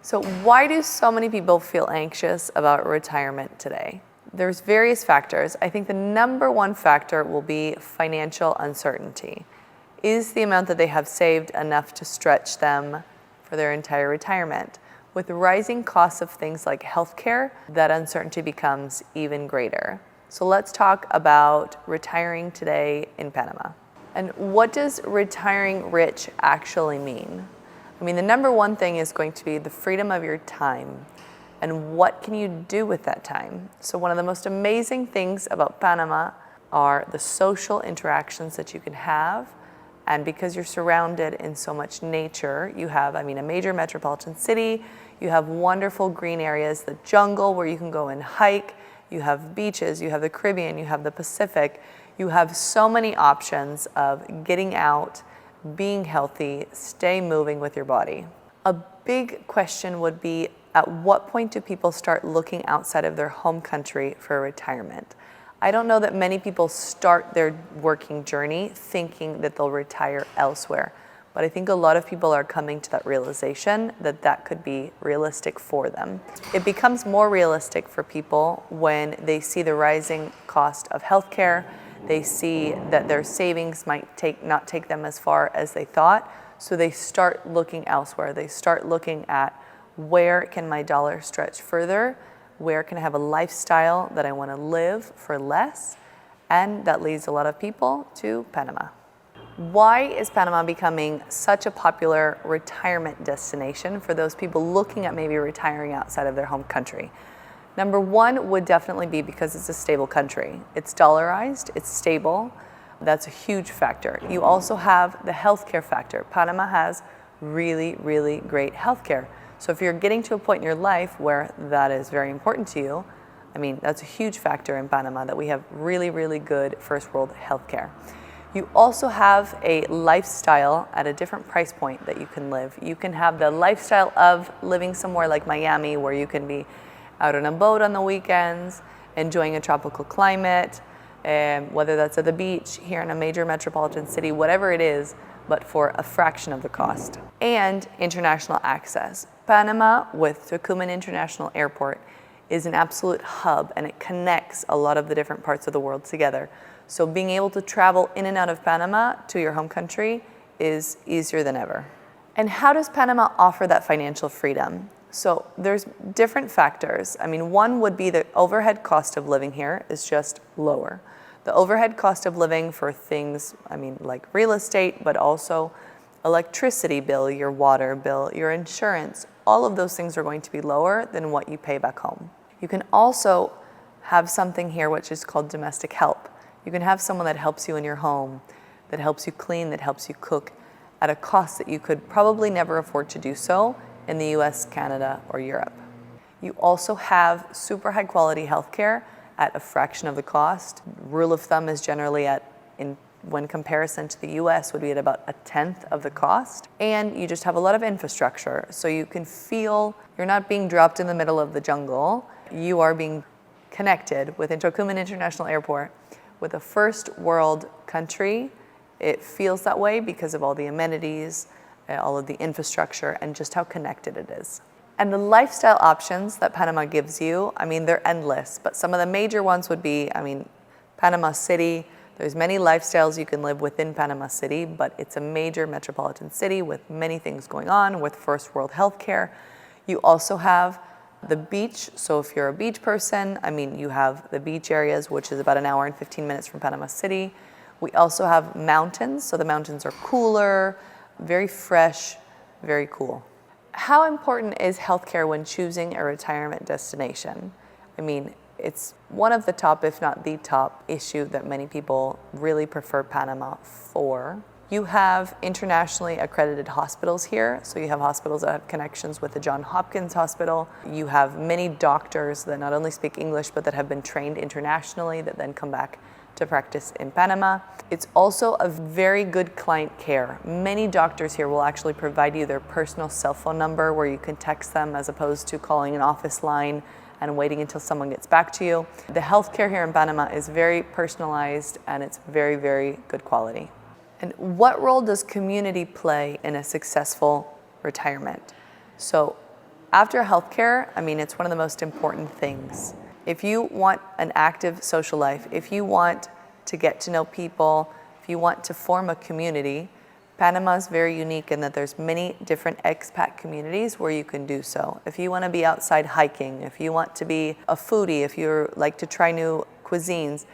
So why do so many people feel anxious about retirement today? There's various factors. I think the number one factor will be financial uncertainty. Is the amount that they have saved enough to stretch them for their entire retirement? With rising costs of things like healthcare, that uncertainty becomes even greater. So let's talk about retiring today in Panama. And what does retiring rich actually mean? I mean, the number one thing is going to be the freedom of your time and what can you do with that time. So one of the most amazing things about Panama are the social interactions that you can have. And because you're surrounded in so much nature, you have, a major metropolitan city, you have wonderful green areas, the jungle where you can go and hike, you have beaches, you have the Caribbean, you have the Pacific, you have so many options of getting out, being healthy, stay moving with your body. A big question would be, at what point do people start looking outside of their home country for retirement? I don't know that many people start their working journey thinking that they'll retire elsewhere, but I think a lot of people are coming to that realization that that could be realistic for them. It becomes more realistic for people when they see the rising cost of healthcare. They see that their savings might not take them as far as they thought, so they start looking elsewhere. They start looking at, where can my dollar stretch further? Where can I have a lifestyle that I want to live for less? And that leads a lot of people to Panama. Why is Panama becoming such a popular retirement destination for those people looking at maybe retiring outside of their home country? Number one would definitely be because it's a stable country. It's dollarized, it's stable. That's a huge factor. You also have the healthcare factor. Panama has really, really great healthcare. So if you're getting to a point in your life where that is very important to you, that's a huge factor in Panama, that we have really, really good first world healthcare. You also have a lifestyle at a different price point that you can live. You can have the lifestyle of living somewhere like Miami, where you can be out on a boat on the weekends, enjoying a tropical climate, whether that's at the beach, here in a major metropolitan city, whatever it is, but for a fraction of the cost. And international access. Panama, with Tocumen International Airport, is an absolute hub, and it connects a lot of the different parts of the world together. So being able to travel in and out of Panama to your home country is easier than ever. And how does Panama offer that financial freedom? So there's different factors. One would be the overhead cost of living here is just lower. The overhead cost of living for things, like real estate, but also electricity bill, your water bill, your insurance, all of those things are going to be lower than what you pay back home. You can also have something here which is called domestic help. You can have someone that helps you in your home, that helps you clean, that helps you cook, at a cost that you could probably never afford to do so in the US, Canada, or Europe. You also have super high quality healthcare at a fraction of the cost. Rule of thumb is generally when comparison to the US would be at about 1/10 of the cost. And you just have a lot of infrastructure. So you can feel you're not being dropped in the middle of the jungle. You are being connected with Tocumen International Airport with a first world country. It feels that way because of all the amenities, all of the infrastructure, and just how connected it is. And the lifestyle options that Panama gives you, they're endless, but some of the major ones would be, Panama City. There's many lifestyles you can live within Panama City, but it's a major metropolitan city with many things going on, with first world healthcare. You also have the beach. So if you're a beach person, you have the beach areas, which is about an hour and 15 minutes from Panama City. We also have mountains. So the mountains are cooler, very fresh, very cool. How important is healthcare when choosing a retirement destination? It's one of the top, if not the top, issue that many people really prefer Panama for. You have internationally accredited hospitals here. So you have hospitals that have connections with the Johns Hopkins Hospital. You have many doctors that not only speak English, but that have been trained internationally that then come back to practice in Panama. It's also a very good client care. Many doctors here will actually provide you their personal cell phone number where you can text them as opposed to calling an office line and waiting until someone gets back to you. The healthcare here in Panama is very personalized and it's very, very good quality. And what role does community play in a successful retirement? So After healthcare, I mean, it's one of the most important things. If you want an active social life, if you want to get to know people, if you want to form a community, Panama is very unique in that there's many different expat communities where you can do so. If you want to be outside hiking, if you want to be a foodie, if you like to try new cuisines,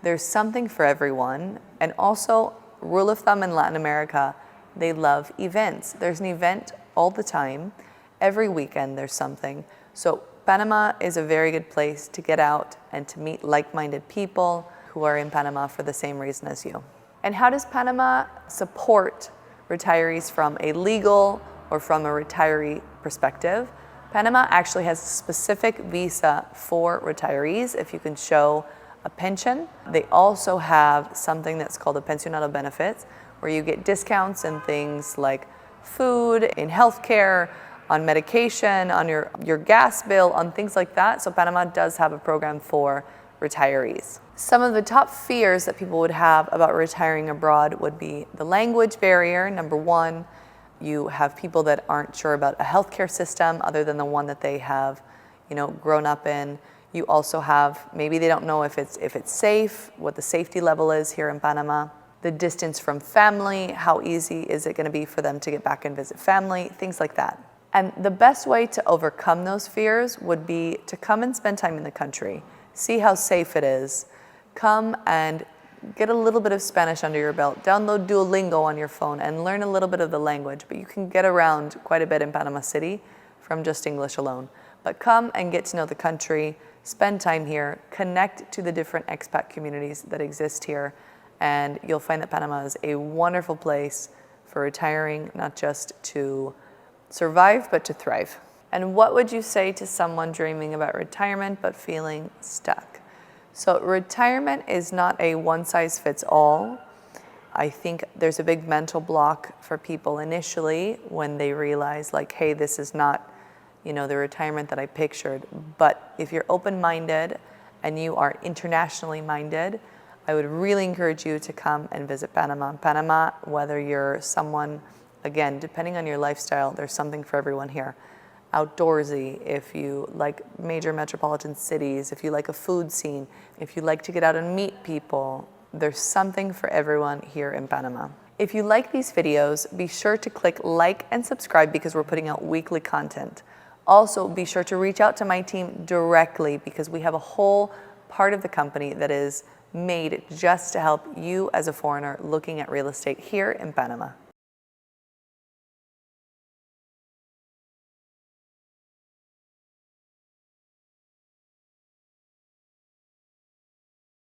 there's something for everyone. And also, rule of thumb in Latin America, they love events. There's an event all the time. Every weekend there's something. So Panama is a very good place to get out and to meet like-minded people who are in Panama for the same reason as you. And how does Panama support retirees from a legal or from a retiree perspective? Panama actually has a specific visa for retirees if you can show a pension. They also have something that's called a pensionado benefits, where you get discounts in things like food, in healthcare, on medication, on your gas bill, on things like that. So Panama does have a program for retirees. Some of the top fears that people would have about retiring abroad would be the language barrier, number one. You have people that aren't sure about a healthcare system other than the one that they have, grown up in. You also have, maybe they don't know if it's safe, what the safety level is here in Panama. The distance from family, how easy is it going to be for them to get back and visit family, things like that. And the best way to overcome those fears would be to come and spend time in the country, see how safe it is, come and get a little bit of Spanish under your belt, download Duolingo on your phone and learn a little bit of the language, but you can get around quite a bit in Panama City from just English alone. But come and get to know the country, spend time here, connect to the different expat communities that exist here, and you'll find that Panama is a wonderful place for retiring, not just to survive, but to thrive. And what would you say to someone dreaming about retirement but feeling stuck? So retirement is not a one-size-fits-all. I think there's a big mental block for people initially when they realize hey, this is not, the retirement that I pictured. But if you're open-minded and you are internationally minded, I would really encourage you to come and visit Panama. Panama, whether you're someone, again, depending on your lifestyle, there's something for everyone here. Outdoorsy, if you like major metropolitan cities, if you like a food scene, if you like to get out and meet people, there's something for everyone here in Panama. If you like these videos, be sure to click like and subscribe because we're putting out weekly content. Also, be sure to reach out to my team directly because we have a whole part of the company that is made just to help you as a foreigner looking at real estate here in Panama.